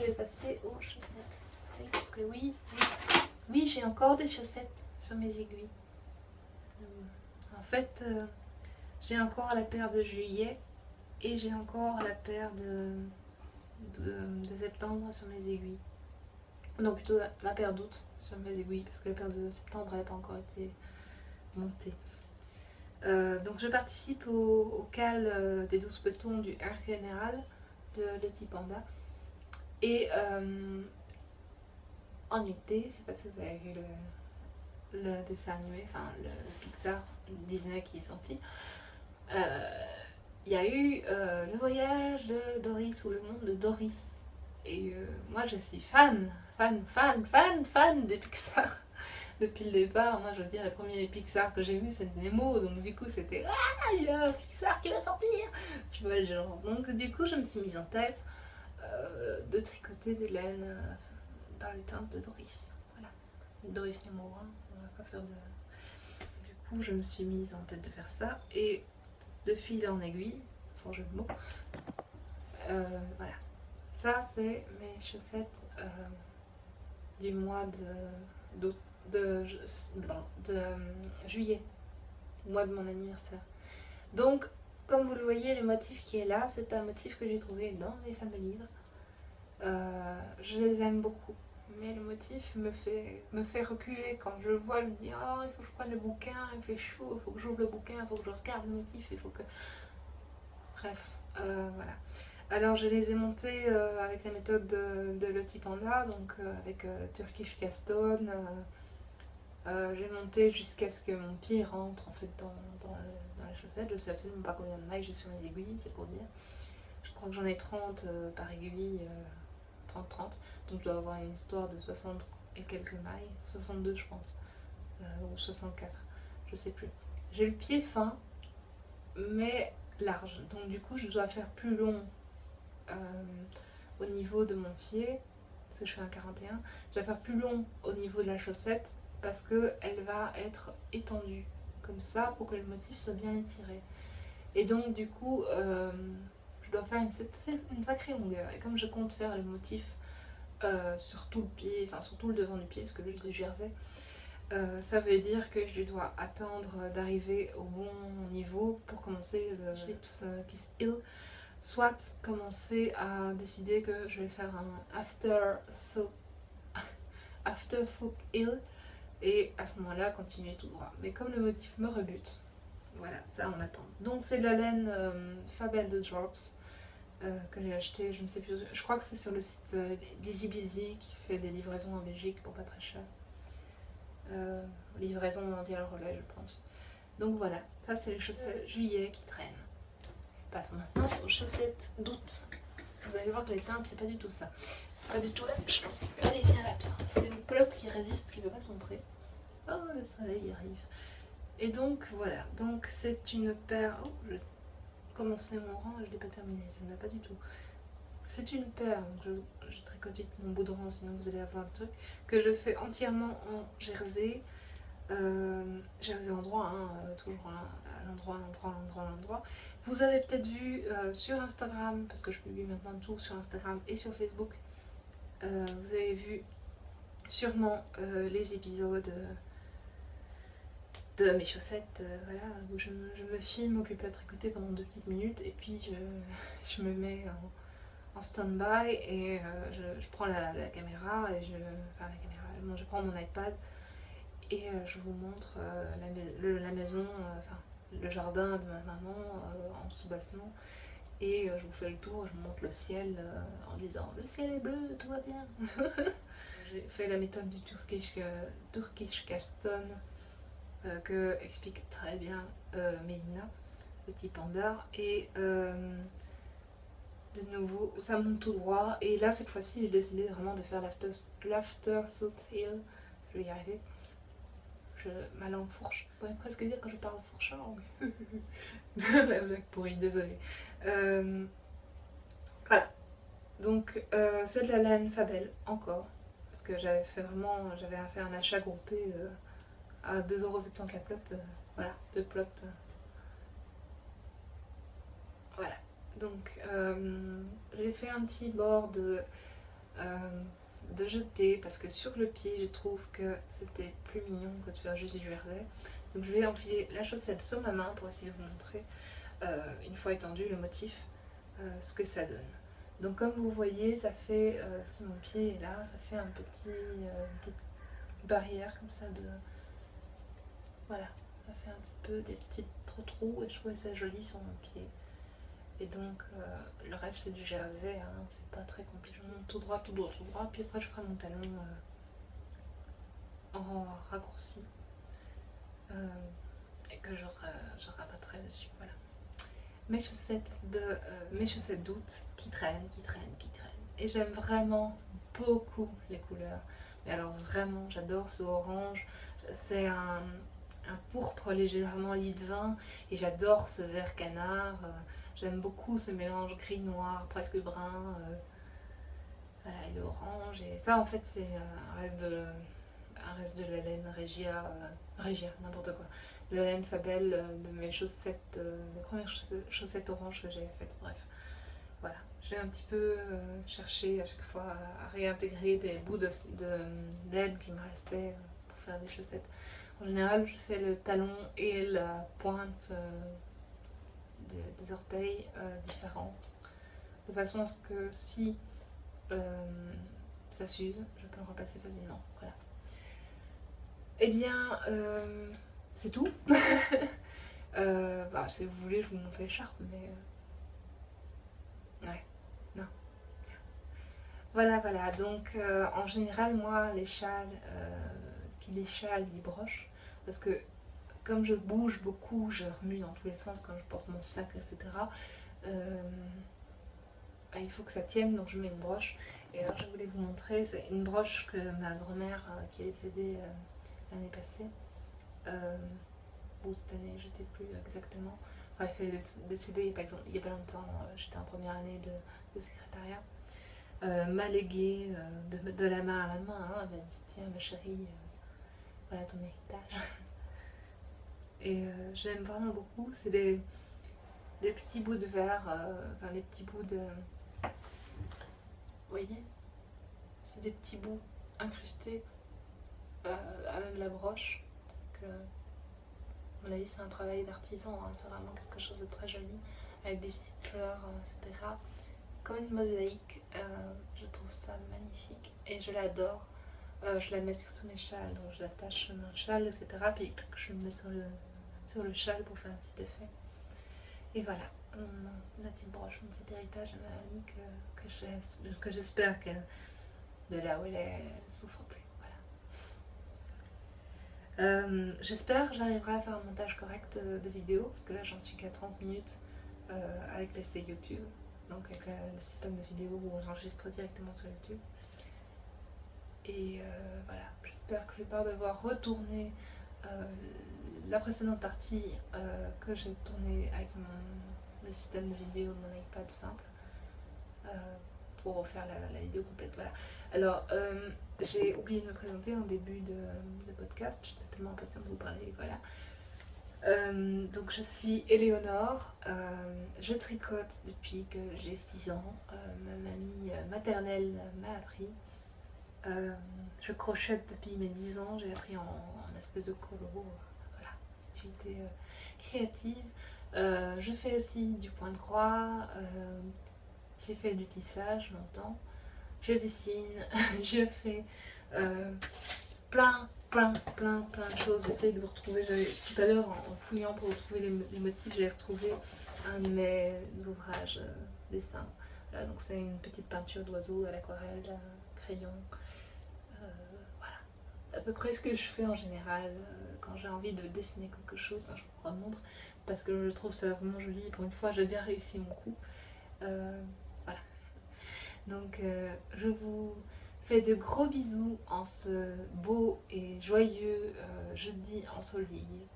vais passer aux chaussettes. Oui, parce que oui, j'ai encore des chaussettes sur mes aiguilles. En fait, j'ai encore la paire de juillet et j'ai encore la paire de septembre sur mes aiguilles. Non, plutôt la paire d'août sur mes aiguilles, parce que la paire de septembre elle n'a pas encore été montée. Donc je participe au cal des 12 petons du Air Général de Leti Panda. Et en été, je sais pas si vous avez vu le dessin animé, enfin le Pixar Disney qui est sorti, il y a eu le voyage de Doris ou le monde de Doris. Et moi je suis fan des Pixar. Depuis le départ, moi je veux dire, le premier Pixar que j'ai vu c'était Nemo, donc du coup c'était ah, il y a un Pixar qui va sortir, tu vois le genre. Donc du coup je me suis mise en tête de tricoter des laines dans les teintes de Doris. Voilà, Doris Nemo, hein, on va pas faire de. Du coup je me suis mise en tête de faire ça et de fil en aiguille, sans jeu de mots. Voilà, ça c'est mes chaussettes du mois d'août. De juillet, mois de mon anniversaire. Donc, comme vous le voyez, le motif qui est là, c'est un motif que j'ai trouvé dans mes fameux livres. Je les aime beaucoup, mais le motif me fait reculer quand je le vois. Je me dis, oh, il faut que je prenne le bouquin, il fait chaud, il faut que j'ouvre le bouquin, il faut que je regarde le motif, il faut que... Bref, voilà. Alors je les ai montés avec la méthode de Leti Panda, donc avec Turkish Castone. J'ai monté jusqu'à ce que mon pied rentre en fait dans la chaussette. Je sais absolument pas combien de mailles j'ai sur mes aiguilles, c'est pour dire. Je crois que j'en ai 30 par aiguille, 30-30. Donc je dois avoir une histoire de 60 et quelques mailles, 62 je pense, ou 64, je sais plus. J'ai le pied fin, mais large. Donc du coup je dois faire plus long au niveau de mon pied, parce que je fais un 41. Je dois faire plus long au niveau de la chaussette, parce qu'elle va être étendue comme ça pour que le motif soit bien étiré. Et donc du coup, je dois faire une sacrée longueur. Et comme je compte faire le motif sur tout le pied, enfin sur tout le devant du pied, parce que je suis jersey, ça veut dire que je dois attendre d'arriver au bon niveau pour commencer le Schlips Kiss Hill, soit commencer à décider que je vais faire un after Soap Hill, et à ce moment-là continuer tout droit. Mais comme le motif me rebute, voilà, ça on attend. Donc c'est de la laine Fabel de Drops que j'ai acheté, je ne sais plus, je crois que c'est sur le site Lizzy Busy qui fait des livraisons en Belgique pour pas très cher. Livraison mondiale relais je pense. Donc voilà, ça c'est les chaussettes juillet qui traînent. Passons maintenant aux chaussettes d'août. Vous allez voir que les teintes c'est pas du tout ça. C'est pas du tout la même chose. Allez viens là toi. Il y a une pelote qui résiste, qui ne veut pas se montrer. Oh, le soleil y arrive. Et donc voilà, donc c'est une paire. Oh, j'ai commencé mon rang et je ne l'ai pas terminé, ça ne va pas du tout. C'est une paire, donc je tricote vite mon bout de rang, sinon vous allez avoir un truc, que je fais entièrement en jersey. Jersey endroit, hein, toujours à l'endroit. Vous avez peut-être vu sur Instagram, parce que je publie maintenant tout sur Instagram et sur Facebook, vous avez vu sûrement les épisodes de mes chaussettes, voilà, où je me filme, occupée à tricoter pendant 2 petites minutes, et puis je me mets en stand-by et je prends la caméra, et je prends mon iPad et je vous montre la maison, enfin le jardin de ma maman en sous-bassement, et je vous fais le tour, je vous montre le ciel en disant le ciel est bleu, tout va bien. J'ai fait la méthode du Turkish Castone que explique très bien Mélina, Petit Panda, et de nouveau ça monte tout droit, et là cette fois-ci j'ai décidé vraiment de faire l'after South Hill, je vais y arriver, ma langue fourche, je pourrais presque dire que je parle fourche langue. La blague pourrie, désolée. Voilà, donc c'est de la laine Fabel encore, parce que j'avais fait un achat groupé à 2,70€ la plotte, voilà, 2 plottes. Voilà, donc j'ai fait un petit bord de de jeter, parce que sur le pied je trouve que c'était plus mignon que de faire juste du jersey. Donc je vais enfiler la chaussette sur ma main pour essayer de vous montrer, une fois étendu le motif, ce que ça donne. Donc comme vous voyez, ça fait, si mon pied est là, ça fait une petite barrière comme ça de... Voilà, ça fait un petit peu des petits trous et je trouvais ça joli sur mon pied. Et donc le reste c'est du jersey, hein, c'est pas très compliqué. Je monte tout droit, tout droit, tout droit, puis après je ferai mon talon en raccourci et que je rabattrai dessus. Voilà. Mes chaussettes d'août qui traînent. Et j'aime vraiment beaucoup les couleurs. Mais alors vraiment, j'adore ce orange. C'est un pourpre légèrement lit de vin et j'adore ce vert canard. J'aime beaucoup ce mélange gris-noir, presque brun. Voilà, et l'orange. Et ça, en fait, c'est un reste de la laine Regia, n'importe quoi. La laine Fabel de mes chaussettes, les premières chaussettes orange que j'avais faites. Bref, voilà. J'ai un petit peu cherché à chaque fois à réintégrer des bouts de laine qui me restaient pour faire des chaussettes. En général, je fais le talon et la pointe des orteils différentes, de façon à ce que si ça s'use, je peux le remplacer facilement. Voilà. Eh bien, c'est tout. Si vous voulez, je vous montre l'écharpe, mais... Ouais, non. Voilà. Donc, en général, moi, les châles, qui dit châle, dit broche, parce que comme je bouge beaucoup, je remue dans tous les sens quand je porte mon sac, etc. Il faut que ça tienne, donc je mets une broche. Et alors, je voulais vous montrer, c'est une broche que ma grand-mère, qui est décédée l'année passée, ou cette année, je sais plus exactement. Enfin, elle est décédée il n'y a pas longtemps, j'étais en première année de secrétariat. M'a légué de la main à la main, hein. Elle m'a dit tiens ma chérie, voilà ton héritage. Et j'aime vraiment beaucoup, c'est des petits bouts de verre, enfin des petits bouts de... Vous voyez, c'est des petits bouts incrustés à même la broche. Donc, à mon avis c'est un travail d'artisan, hein. C'est vraiment quelque chose de très joli, avec des petites fleurs, etc. Comme une mosaïque, je trouve ça magnifique et je l'adore. Je la mets sur tous mes châles, donc je l'attache sur mon châle, etc. Puis je le mets sur le châle pour faire un petit effet. Et voilà, la petite broche, mon petit héritage de ma mamie que j'espère que de là où elle est, elle souffre plus. Voilà. J'espère que j'arriverai à faire un montage correct de vidéo, parce que là j'en suis qu'à 30 minutes avec l'essai YouTube. Donc avec le système de vidéo où on enregistre directement sur YouTube. Et voilà, j'espère que je vais pas devoir retourner la précédente partie que j'ai tournée avec le système de vidéo de mon iPad simple pour refaire la vidéo complète. Voilà. Alors, j'ai oublié de me présenter en début de podcast, j'étais tellement impatiente de vous parler, voilà. Donc je suis Éléonore, je tricote depuis que j'ai 6 ans, ma mamie maternelle m'a appris, je crochète depuis mes 10 ans, j'ai appris en espèce de colo, voilà, activité créative. Je fais aussi du point de croix, j'ai fait du tissage longtemps, je dessine, je fais plein de choses. J'essaie de vous retrouver. Tout à l'heure, en fouillant pour retrouver les motifs, j'ai retrouvé un de mes ouvrages dessins. Voilà, donc c'est une petite peinture d'oiseau à l'aquarelle, crayon. Voilà, à peu près ce que je fais en général quand j'ai envie de dessiner quelque chose. Hein, je vous remontre parce que je trouve ça vraiment joli. Pour une fois, j'ai bien réussi mon coup. Voilà. Donc, je vous fais de gros bisous en ce beau et joyeux jeudi ensoleillé.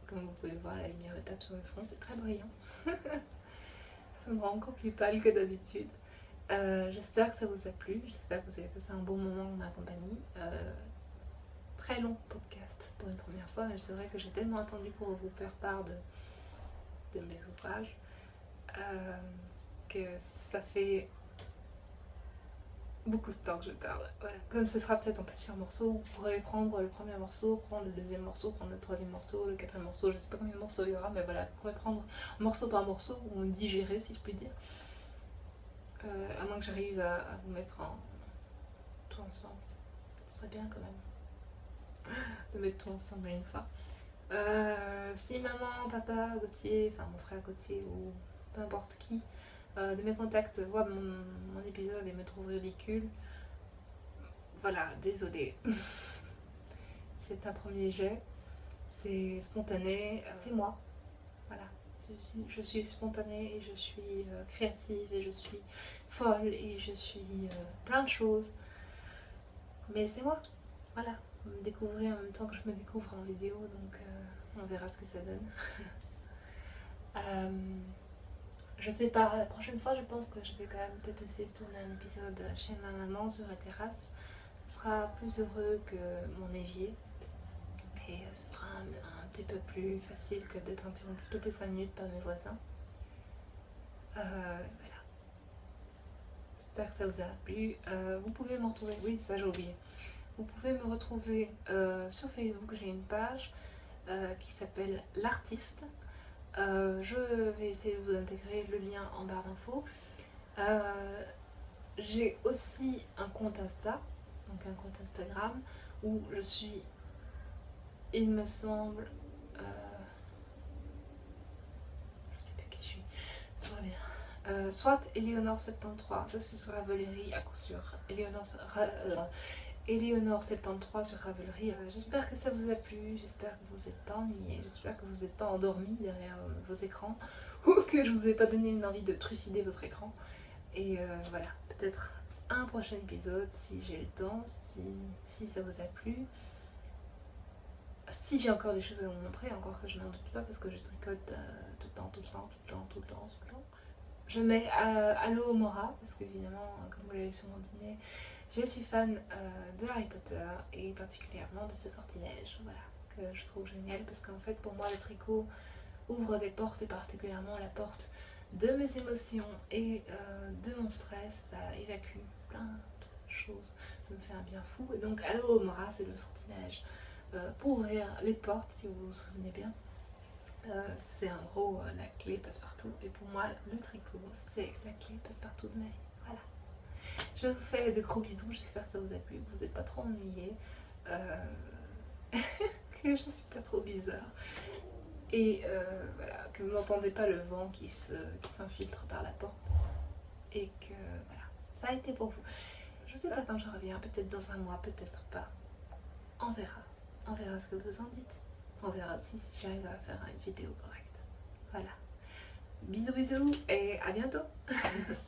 Comme vous pouvez le voir, la lumière me tape sur le front, c'est très brillant. Ça me rend encore plus pâle que d'habitude. J'espère que ça vous a plu, j'espère que vous avez passé un bon moment en ma compagnie. Très long podcast pour une première fois, mais c'est vrai que j'ai tellement attendu pour vous faire part de mes ouvrages que ça fait beaucoup de temps que je parle. Voilà. Comme ce sera peut-être en plusieurs morceaux, vous pourrez prendre le premier morceau, prendre le deuxième morceau, prendre le troisième morceau, le quatrième morceau, je sais pas combien de morceaux il y aura, mais voilà, vous pourrez prendre morceau par morceau, ou digérer si je puis dire. À moins que j'arrive à vous mettre tout ensemble. Ce serait bien quand même de mettre tout ensemble une fois. Si maman, papa, Gauthier, enfin mon frère Gauthier ou peu importe qui de mes contacts voit mon épisode et me trouve ridicule, voilà, désolée. C'est un premier jet, c'est spontané, c'est moi. Voilà, je suis spontanée et je suis créative et je suis folle et je suis plein de choses. Mais c'est moi, voilà. Vous me découvrez en même temps que je me découvre en vidéo, donc on verra ce que ça donne. Je sais pas, la prochaine fois je pense que je vais quand même peut-être essayer de tourner un épisode chez ma maman sur la terrasse. Ce sera plus heureux que mon évier et ce sera un petit peu plus facile que d'être interrompu toutes les 5 minutes par mes voisins. Voilà. J'espère que ça vous a plu. Vous pouvez me retrouver, oui ça j'ai oublié. Vous pouvez me retrouver sur Facebook, j'ai une page qui s'appelle L'Artiste. Je vais essayer de vous intégrer le lien en barre d'infos. J'ai aussi un compte Insta, donc un compte Instagram, où je suis, il me semble, je sais plus qui je suis, tout va bien. Soit Eleonore73, ça ce sera Valérie à coup sûr. Eleonore73 sur Ravelry. J'espère que ça vous a plu, j'espère que vous n'êtes pas ennuyés, j'espère que vous n'êtes pas endormis derrière vos écrans ou que je vous ai pas donné une envie de trucider votre écran. Et voilà, peut-être un prochain épisode si j'ai le temps, si ça vous a plu. Si j'ai encore des choses à vous montrer, encore que je n'en doute pas parce que je tricote tout le temps. Je mets Allo Mora parce qu'évidemment, comme vous l'avez sûrement deviné, je suis fan de Harry Potter et particulièrement de ce sortilège, voilà, que je trouve génial parce qu'en fait pour moi le tricot ouvre des portes et particulièrement la porte de mes émotions et de mon stress, ça évacue plein de choses, ça me fait un bien fou. Et donc Allo Mora c'est le sortilège pour ouvrir les portes si vous vous souvenez bien. C'est en gros la clé passe-partout et pour moi le tricot c'est la clé passe-partout de ma vie, voilà. Je vous fais de gros bisous, j'espère que ça vous a plu, que vous n'êtes pas trop ennuyés, que je suis pas trop bizarre et voilà, que vous n'entendez pas le vent qui s'infiltre par la porte et que voilà, ça a été pour vous. Je sais pas quand je reviens, peut-être dans un mois, peut-être pas, on verra ce que vous en dites. On verra aussi si j'arrive à faire une vidéo correcte. Voilà. Bisous bisous et à bientôt.